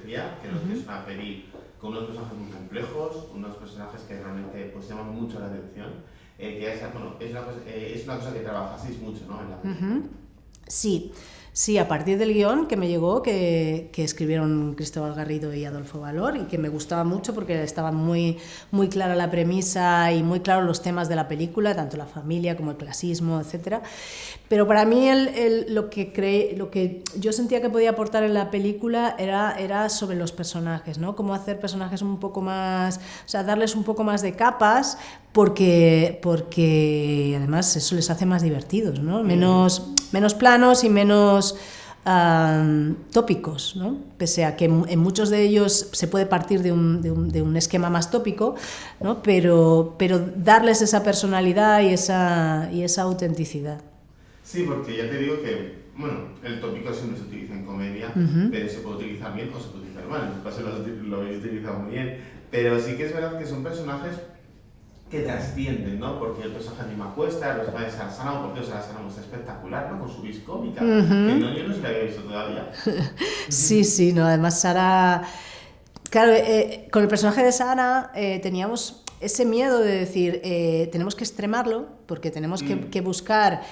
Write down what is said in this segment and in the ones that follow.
decía, creo que es una peli con unos personajes muy complejos, unos personajes que realmente pues llaman mucho la atención, que es una cosa que trabajasteis mucho, ¿no? En la película. Sí, sí, a partir del guión que me llegó, que escribieron Cristóbal Garrido y Adolfo Valor, y que me gustaba mucho porque estaba muy, muy clara la premisa y muy claros los temas de la película, tanto la familia como el clasismo, etc. Pero para mí lo que yo sentía que podía aportar en la película era sobre los personajes, ¿no? Cómo hacer personajes un poco más, o sea, darles un poco más de capas, porque además eso les hace más divertidos, ¿no? Menos planos y menos tópicos, ¿no? Pese a que en muchos de ellos se puede partir de un esquema más tópico, ¿no? Pero darles esa personalidad y esa autenticidad. Sí, porque ya te digo que, bueno, el tópico siempre se utiliza en comedia, pero se puede utilizar bien o se puede utilizar mal. En tu caso lo habéis utilizado muy bien. Pero sí que es verdad que son personajes que trascienden, ¿no? Porque el personaje de Inma Cuesta, el personaje de Sara Sanau, porque Sara Sanau es espectacular, ¿no? Con su vis cómica, que yo no se la había visto todavía. Sí, no, además Sara... Claro, con el personaje de Sara teníamos ese miedo de decir, tenemos que extremarlo, porque tenemos que buscar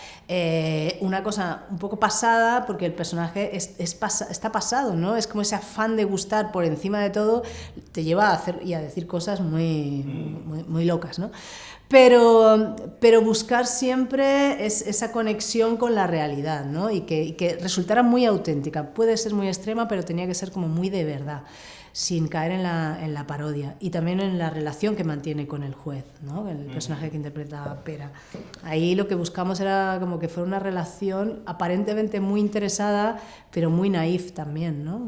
una cosa un poco pasada, porque el personaje está pasado, ¿no? Es como ese afán de gustar por encima de todo, te lleva a hacer y a decir cosas muy locas, ¿no? Pero buscar siempre esa conexión con la realidad, ¿no? Y que resultara muy auténtica. Puede ser muy extrema, pero tenía que ser como muy de verdad, sin caer en la parodia, y también en la relación que mantiene con el juez, ¿no? El personaje que interpreta Pera. Ahí lo que buscamos era como que fuera una relación aparentemente muy interesada, pero muy naif también, ¿no?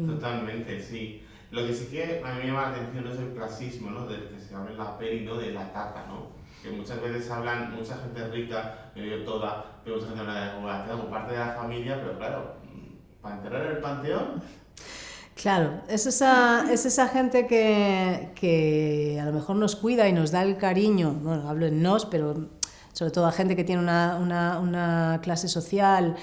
Totalmente, sí. Lo que sí que a mí me llama la atención es el clasismo, ¿no? Del que se habla en la peli, ¿no? De la tata, ¿no? Que muchas veces hablan, mucha gente rica, medio toda, pero mucha gente habla de la tata como parte de la familia, pero claro, para enterrar en el panteón. Claro, es esa gente que a lo mejor nos cuida y nos da el cariño, bueno, hablo en nos, pero sobre todo a gente que tiene una clase social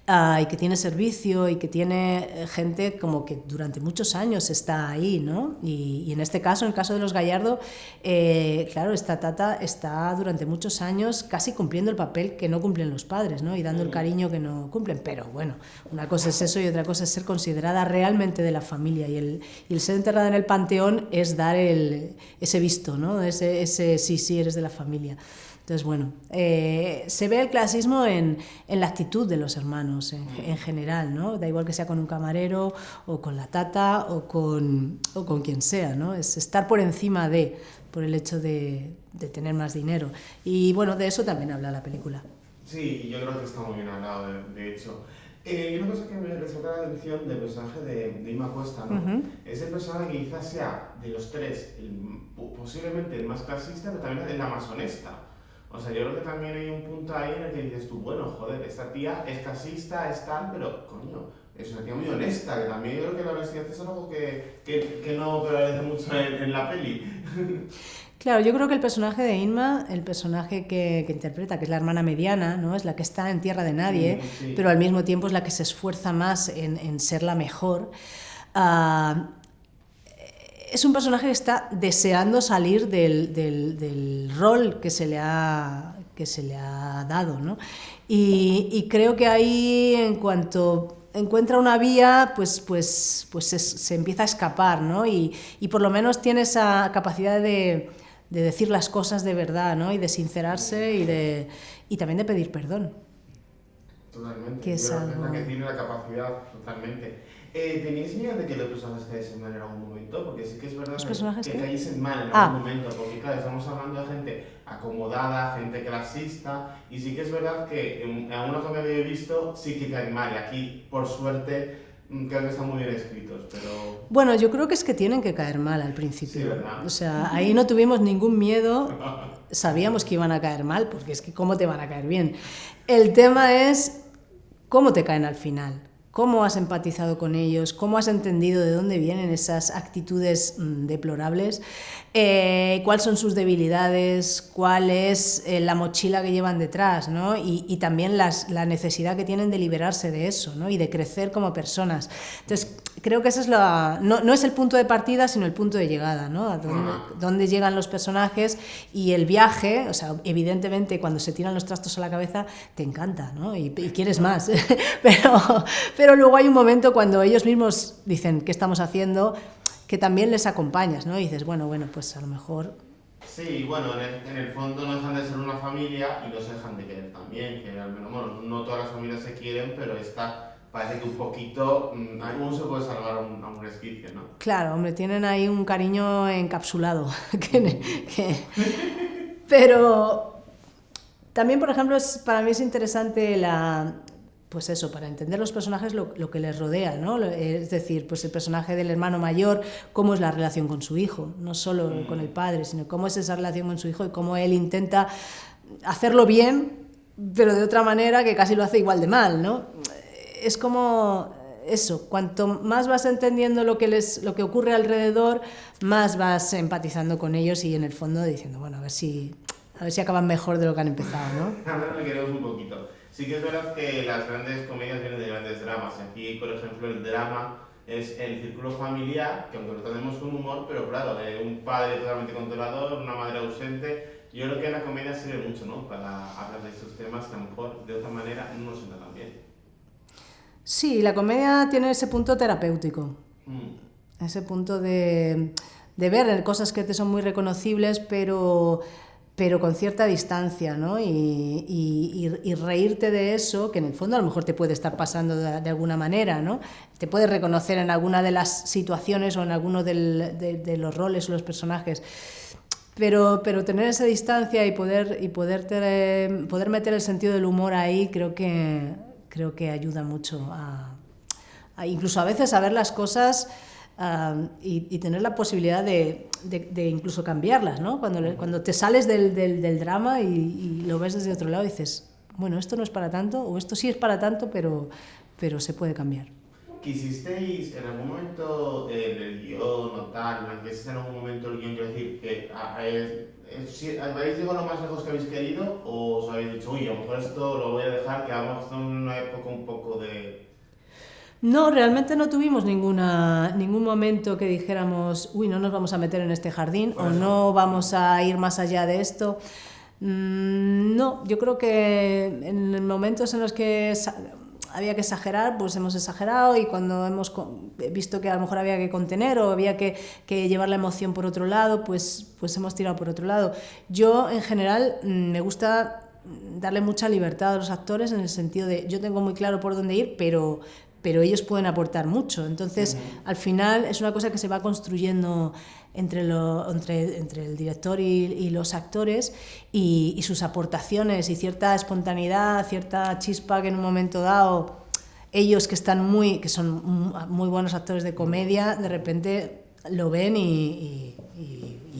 y que tiene servicio y que tiene gente como que durante muchos años está ahí, ¿no? Y en este caso, en el caso de los Gallardo, claro, esta tata está durante muchos años casi cumpliendo el papel que no cumplen los padres, ¿no? Y dando el cariño que no cumplen, pero bueno, una cosa es eso y otra cosa es ser considerada realmente de la familia, y el ser enterrada en el panteón es dar ese visto, ¿no? Ese sí, eres de la familia. Entonces, bueno, se ve el clasismo en la actitud de los hermanos en general, ¿no? Da igual que sea con un camarero o con la tata o con quien sea, ¿no? Es estar por encima por el hecho de tener más dinero. Y bueno, de eso también habla la película. Sí, yo creo que está muy bien hablado, de hecho. Y una cosa que me resalta la atención del personaje de Inma Cuesta, ¿no? Es el personaje que quizás sea de los tres posiblemente el más clasista, pero también es la más honesta. O sea, yo creo que también hay un punto ahí en el que dices tú, bueno, joder, esta tía es clasista, es tal, pero coño, es una tía muy honesta, que también yo creo que la honestidad es algo que no prevalece mucho en la peli. Claro, yo creo que el personaje de Inma, el personaje que interpreta, que es la hermana mediana, ¿no? Es la que está en tierra de nadie, Sí. pero al mismo tiempo es la que se esfuerza más en ser la mejor. Es un personaje que está deseando salir del rol que se le ha dado, ¿no? Y creo que ahí, en cuanto encuentra una vía, pues se empieza a escapar, ¿no? Y por lo menos tiene esa capacidad de decir las cosas de verdad, ¿no? Y de sincerarse y también de pedir perdón. Totalmente. Que es Yo creo que algo... es la que tiene la capacidad, totalmente. ¿Tenéis miedo de que los personajes cayesen mal en algún momento? Porque sí que es verdad ¿Los personajes que qué? cayesen mal en algún momento. Porque claro, estamos hablando de gente acomodada, gente clasista, y sí que es verdad que en algunos que me había visto sí que caen mal. Y aquí, por suerte, creo que están muy bien escritos, pero... Bueno, yo creo que es que tienen que caer mal al principio. Sí, ¿verdad? O sea, ahí no tuvimos ningún miedo, sabíamos que iban a caer mal, porque es que ¿cómo te van a caer bien? El tema es cómo te caen al final, cómo has empatizado con ellos, cómo has entendido de dónde vienen esas actitudes deplorables, cuáles son sus debilidades, cuál es la mochila que llevan detrás, ¿no? Y también la necesidad que tienen de liberarse de eso, ¿no? Y de crecer como personas. Entonces, creo que ese es no es el punto de partida, sino el punto de llegada, ¿no? A dónde llegan los personajes, y el viaje, o sea, evidentemente cuando se tiran los trastos a la cabeza te encanta, ¿no? Y quieres más, pero luego hay un momento cuando ellos mismos dicen ¿qué estamos haciendo?, que también les acompañas, ¿no? Y dices, bueno, pues a lo mejor... Sí, bueno, en el fondo no dejan de ser una familia y no se dejan de querer también, que al menos, bueno, no todas las familias se quieren, pero esta parece que un poquito, aún se puede salvar a un resquicio, ¿no? Claro, hombre, tienen ahí un cariño encapsulado, pero también, por ejemplo, para mí es interesante pues eso, para entender los personajes lo que les rodea, ¿no? Es decir, pues el personaje del hermano mayor, cómo es la relación con su hijo, no solo con el padre, sino cómo es esa relación con su hijo y cómo él intenta hacerlo bien, pero de otra manera que casi lo hace igual de mal, ¿no? Es como eso, cuanto más vas entendiendo lo que ocurre alrededor, más vas empatizando con ellos y en el fondo diciendo, bueno, a ver si acaban mejor de lo que han empezado, ¿no? Ahora me queremos un poquito. Sí que es verdad que las grandes comedias vienen de grandes dramas. Aquí, por ejemplo, el drama es el círculo familiar, que aunque lo tenemos con humor, pero claro, un padre totalmente controlador, una madre ausente. Yo creo que la comedia sirve mucho, ¿no?, para hablar de estos temas que a lo mejor de otra manera no nos sientan tan bien. Sí, la comedia tiene ese punto terapéutico, ese punto de ver cosas que te son muy reconocibles, pero con cierta distancia, ¿no? Y reírte de eso, que en el fondo a lo mejor te puede estar pasando de alguna manera, ¿no? Te puedes reconocer en alguna de las situaciones o en alguno de los roles o los personajes, pero tener esa distancia y poder meter el sentido del humor ahí, creo que ayuda mucho incluso a veces a ver las cosas y tener la posibilidad de incluso cambiarlas, ¿no? Cuando te sales del drama y lo ves desde otro lado, dices, bueno, esto no es para tanto, o esto sí es para tanto, pero se puede cambiar. ¿Quisisteis en algún momento del guión o tal, en algún momento el guión, quiero decir, que habéis llegado lo más lejos que habéis querido, o os habéis dicho, uy, a lo mejor esto lo voy a dejar, que vamos en una época un poco de... No, realmente no tuvimos ningún momento que dijéramos, uy, no nos vamos a meter en este jardín o no vamos a ir más allá de esto. No, yo creo que en momentos en los que había que exagerar, pues hemos exagerado, y cuando hemos visto que a lo mejor había que contener o había que llevar la emoción por otro lado, pues hemos tirado por otro lado. Yo, en general, me gusta darle mucha libertad a los actores en el sentido de, yo tengo muy claro por dónde ir, pero ellos pueden aportar mucho. Entonces, al final es una cosa que se va construyendo entre el director y los actores, y sus aportaciones y cierta espontaneidad, cierta chispa que en un momento dado ellos que son muy buenos actores de comedia, de repente lo ven y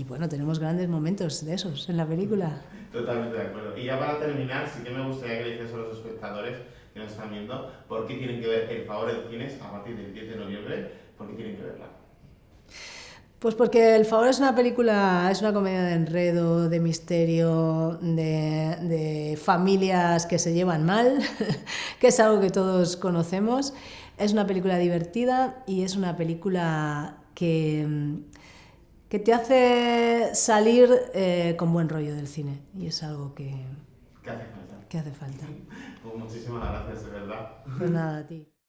bueno, tenemos grandes momentos de esos en la película. Totalmente de acuerdo. Y ya para terminar, sí que me gustaría que le dices a los espectadores que nos están viendo por qué tienen que ver El Favor en cines a partir del 10 de noviembre, por qué tienen que verla. Pues porque El Favor es una comedia de enredo, de misterio, de familias que se llevan mal, que es algo que todos conocemos. Es una película divertida y es una película que te hace salir con buen rollo del cine, y es algo que ¿Qué hace falta? hace falta. Pues muchísimas gracias, de verdad. Pues nada, a ti.